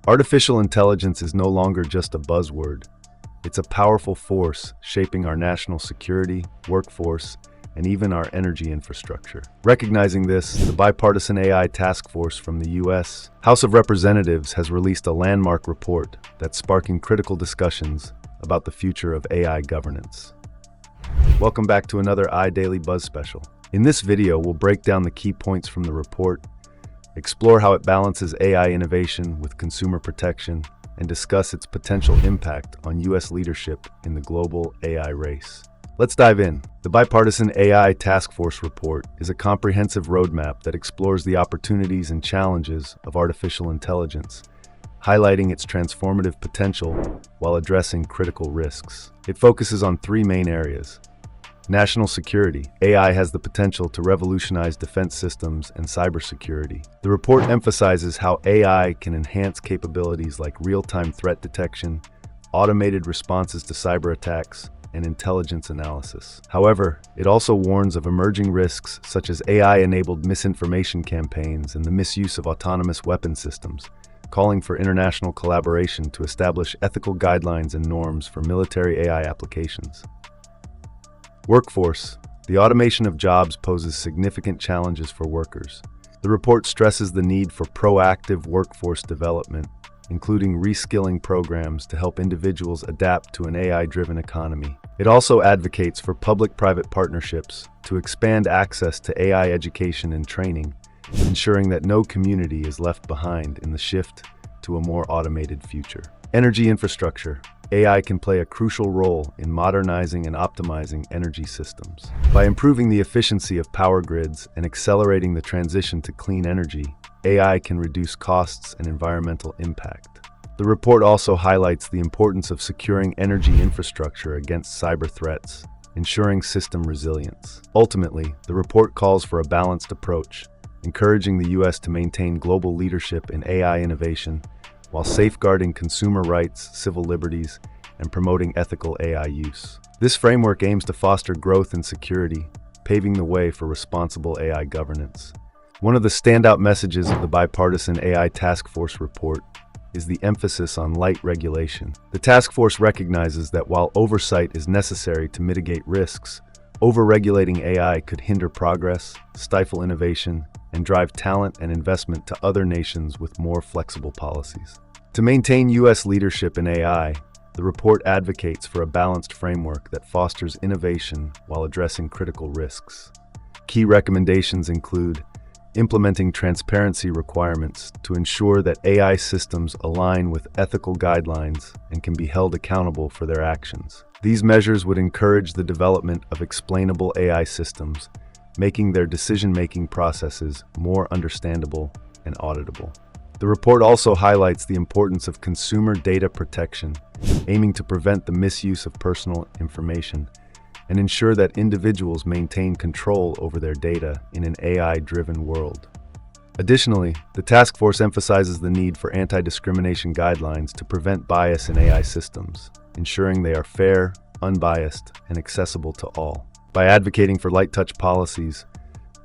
Artificial intelligence is no longer just a buzzword. It's a powerful force shaping our national security, workforce, and even our energy infrastructure. Recognizing this, the bipartisan AI task force from the U.S. House of Representatives has released a landmark report that's sparking critical discussions about the future of AI governance. Welcome back to another iDaily Buzz special. In this video, we'll break down the key points from the report, explore how it balances AI innovation with consumer protection, and discuss its potential impact on U.S. leadership in the global AI race. Let's dive in. The Bipartisan AI Task Force report is a comprehensive roadmap that explores the opportunities and challenges of artificial intelligence, highlighting its transformative potential while addressing critical risks. It focuses on three main areas. National security. AI has the potential to revolutionize defense systems and cybersecurity. The report emphasizes how AI can enhance capabilities like real-time threat detection, automated responses to cyber attacks, and intelligence analysis. However, it also warns of emerging risks such as AI-enabled misinformation campaigns and the misuse of autonomous weapon systems, calling for international collaboration to establish ethical guidelines and norms for military AI applications. Workforce. The automation of jobs poses significant challenges for workers. The report stresses the need for proactive workforce development, including reskilling programs to help individuals adapt to an AI-driven economy. It also advocates for public-private partnerships to expand access to AI education and training, ensuring that no community is left behind in the shift to a more automated future. Energy infrastructure. AI can play a crucial role in modernizing and optimizing energy systems. By improving the efficiency of power grids and accelerating the transition to clean energy, AI can reduce costs and environmental impact. The report also highlights the importance of securing energy infrastructure against cyber threats, ensuring system resilience. Ultimately, the report calls for a balanced approach, encouraging the U.S. to maintain global leadership in AI innovation while safeguarding consumer rights, civil liberties, and promoting ethical AI use. This framework aims to foster growth and security, paving the way for responsible AI governance. One of the standout messages of the Bipartisan AI Task Force report is the emphasis on light regulation. The task force recognizes that while oversight is necessary to mitigate risks, overregulating AI could hinder progress, stifle innovation, and drive talent and investment to other nations with more flexible policies. To maintain U.S. leadership in AI, the report advocates for a balanced framework that fosters innovation while addressing critical risks. Key recommendations include implementing transparency requirements to ensure that AI systems align with ethical guidelines and can be held accountable for their actions. These measures would encourage the development of explainable AI systems, making their decision-making processes more understandable and auditable. The report also highlights the importance of consumer data protection, aiming to prevent the misuse of personal information and ensure that individuals maintain control over their data in an AI-driven world. Additionally, the task force emphasizes the need for anti-discrimination guidelines to prevent bias in AI systems, ensuring they are fair, unbiased, and accessible to all. By advocating for light-touch policies,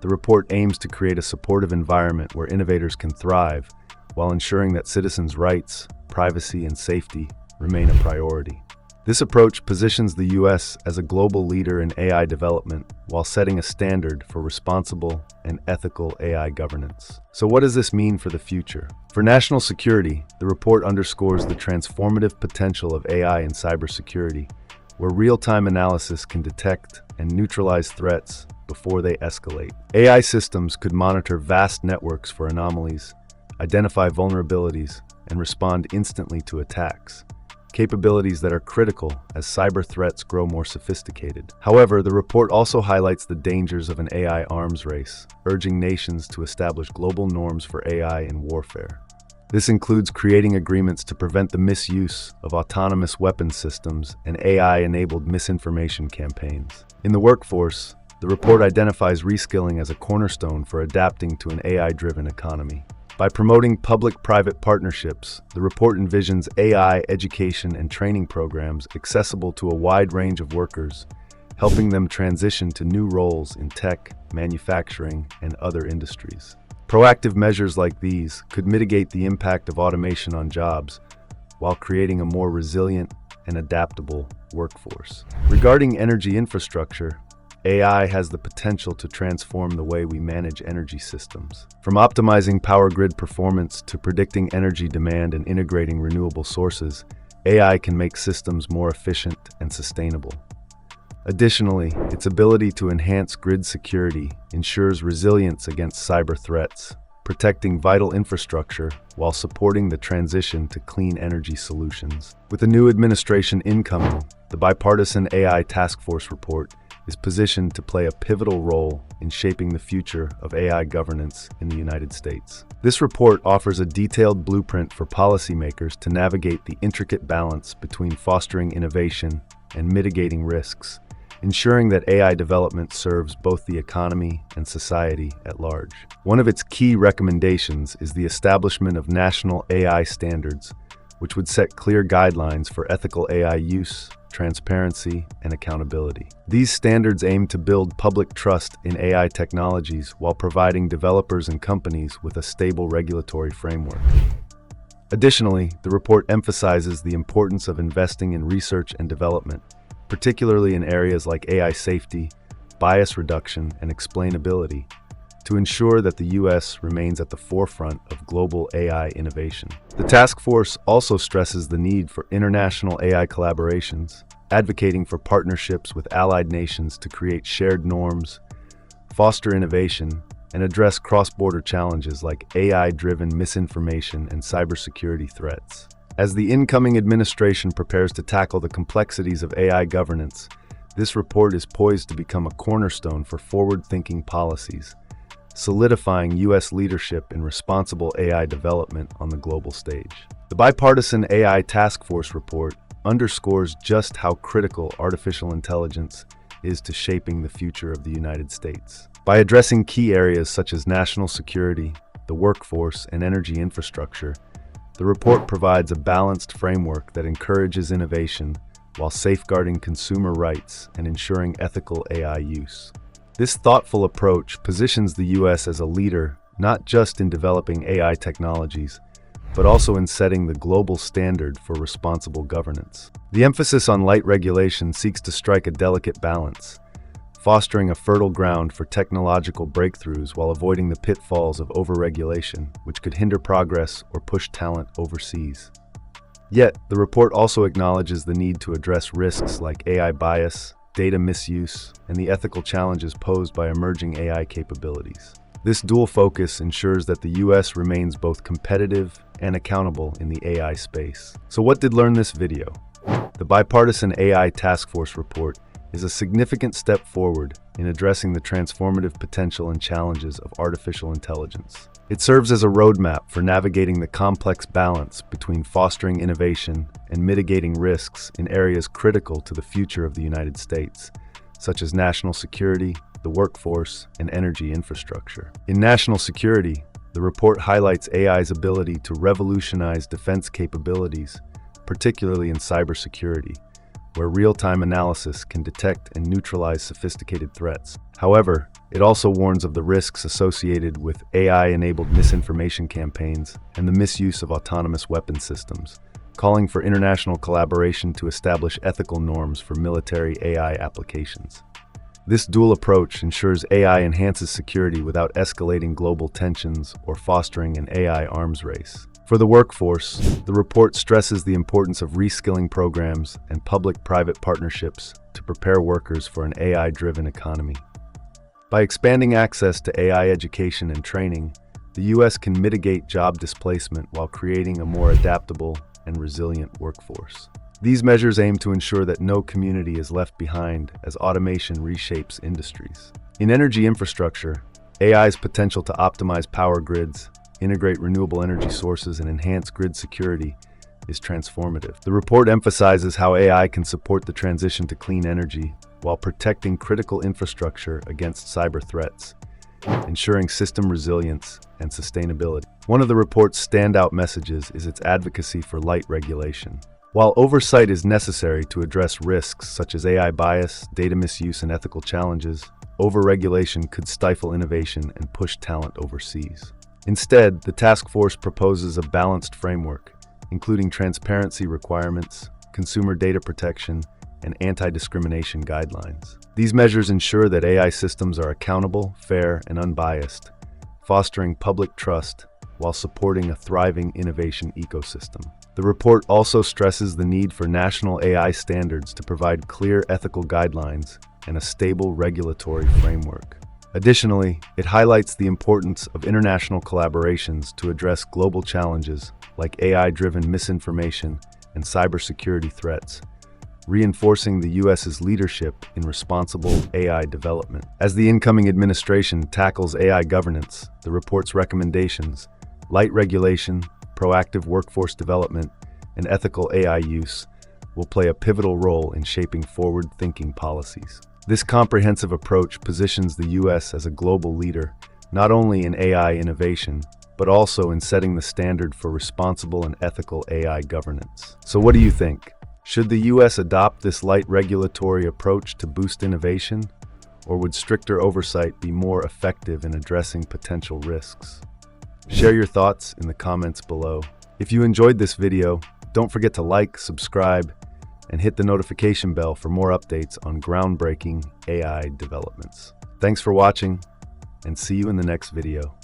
the report aims to create a supportive environment where innovators can thrive while ensuring that citizens' rights, privacy, and safety remain a priority. This approach positions the U.S. as a global leader in AI development while setting a standard for responsible and ethical AI governance. So what does this mean for the future? For national security, the report underscores the transformative potential of AI in cybersecurity, where real-time analysis can detect and neutralize threats before they escalate. AI systems could monitor vast networks for anomalies, identify vulnerabilities, and respond instantly to attacks, capabilities that are critical as cyber threats grow more sophisticated. However, the report also highlights the dangers of an AI arms race, urging nations to establish global norms for AI in warfare. This includes creating agreements to prevent the misuse of autonomous weapon systems and AI-enabled misinformation campaigns. In the workforce, the report identifies reskilling as a cornerstone for adapting to an AI-driven economy. By promoting public-private partnerships, the report envisions AI education and training programs accessible to a wide range of workers, helping them transition to new roles in tech, manufacturing, and other industries. Proactive measures like these could mitigate the impact of automation on jobs while creating a more resilient and adaptable workforce. Regarding energy infrastructure, AI has the potential to transform the way we manage energy systems. From optimizing power grid performance to predicting energy demand and integrating renewable sources, AI can make systems more efficient and sustainable. Additionally, its ability to enhance grid security ensures resilience against cyber threats, protecting vital infrastructure while supporting the transition to clean energy solutions. With the new administration incoming, the bipartisan AI task force report is positioned to play a pivotal role in shaping the future of AI governance in the United States. This report offers a detailed blueprint for policymakers to navigate the intricate balance between fostering innovation and mitigating risks, ensuring that AI development serves both the economy and society at large. One of its key recommendations is the establishment of national AI standards, which would set clear guidelines for ethical AI use, transparency, and accountability. These standards aim to build public trust in AI technologies while providing developers and companies with a stable regulatory framework. Additionally, the report emphasizes the importance of investing in research and development, particularly in areas like AI safety, bias reduction, and explainability, to ensure that the U.S. remains at the forefront of global AI innovation. The task force also stresses the need for international AI collaborations, advocating for partnerships with allied nations to create shared norms, foster innovation, and address cross-border challenges like AI-driven misinformation and cybersecurity threats. As the incoming administration prepares to tackle the complexities of AI governance, this report is poised to become a cornerstone for forward-thinking policies, solidifying U.S. leadership in responsible AI development on the global stage. The bipartisan AI task force report underscores just how critical artificial intelligence is to shaping the future of the United States. By addressing key areas such as national security, the workforce, and energy infrastructure, the report provides a balanced framework that encourages innovation while safeguarding consumer rights and ensuring ethical AI use. This thoughtful approach positions the U.S. as a leader not just in developing AI technologies, but also in setting the global standard for responsible governance. The emphasis on light regulation seeks to strike a delicate balance, fostering a fertile ground for technological breakthroughs while avoiding the pitfalls of overregulation, which could hinder progress or push talent overseas. Yet, the report also acknowledges the need to address risks like AI bias, data misuse, and the ethical challenges posed by emerging AI capabilities. This dual focus ensures that the U.S. remains both competitive and accountable in the AI space. So what did learn this video? The bipartisan AI task force report is a significant step forward in addressing the transformative potential and challenges of artificial intelligence. It serves as a roadmap for navigating the complex balance between fostering innovation and mitigating risks in areas critical to the future of the United States, such as national security, the workforce, and energy infrastructure. In national security, the report highlights AI's ability to revolutionize defense capabilities, particularly in cybersecurity, where real-time analysis can detect and neutralize sophisticated threats. However, it also warns of the risks associated with AI-enabled misinformation campaigns and the misuse of autonomous weapon systems, calling for international collaboration to establish ethical norms for military AI applications. This dual approach ensures AI enhances security without escalating global tensions or fostering an AI arms race. For the workforce, the report stresses the importance of reskilling programs and public-private partnerships to prepare workers for an AI-driven economy. By expanding access to AI education and training, the U.S. can mitigate job displacement while creating a more adaptable and resilient workforce. These measures aim to ensure that no community is left behind as automation reshapes industries. In energy infrastructure, AI's potential to optimize power grids, integrate renewable energy sources, and enhance grid security is transformative. The report emphasizes how AI can support the transition to clean energy while protecting critical infrastructure against cyber threats, ensuring system resilience and sustainability. One of the report's standout messages is its advocacy for light regulation. While oversight is necessary to address risks such as AI bias, data misuse, and ethical challenges, overregulation could stifle innovation and push talent overseas. Instead, the task force proposes a balanced framework, including transparency requirements, consumer data protection, and anti-discrimination guidelines. These measures ensure that AI systems are accountable, fair, and unbiased, fostering public trust while supporting a thriving innovation ecosystem. The report also stresses the need for national AI standards to provide clear ethical guidelines and a stable regulatory framework. Additionally, it highlights the importance of international collaborations to address global challenges like AI-driven misinformation and cybersecurity threats, reinforcing the U.S.'s leadership in responsible AI development. As the incoming administration tackles AI governance, the report's recommendations, light regulation, proactive workforce development, and ethical AI use will play a pivotal role in shaping forward-thinking policies. This comprehensive approach positions the U.S. as a global leader, not only in AI innovation, but also in setting the standard for responsible and ethical AI governance. So what do you think? Should the U.S. adopt this light regulatory approach to boost innovation, or would stricter oversight be more effective in addressing potential risks? Share your thoughts in the comments below. If you enjoyed this video, don't forget to like, subscribe, and hit the notification bell for more updates on groundbreaking AI developments. Thanks for watching, and see you in the next video.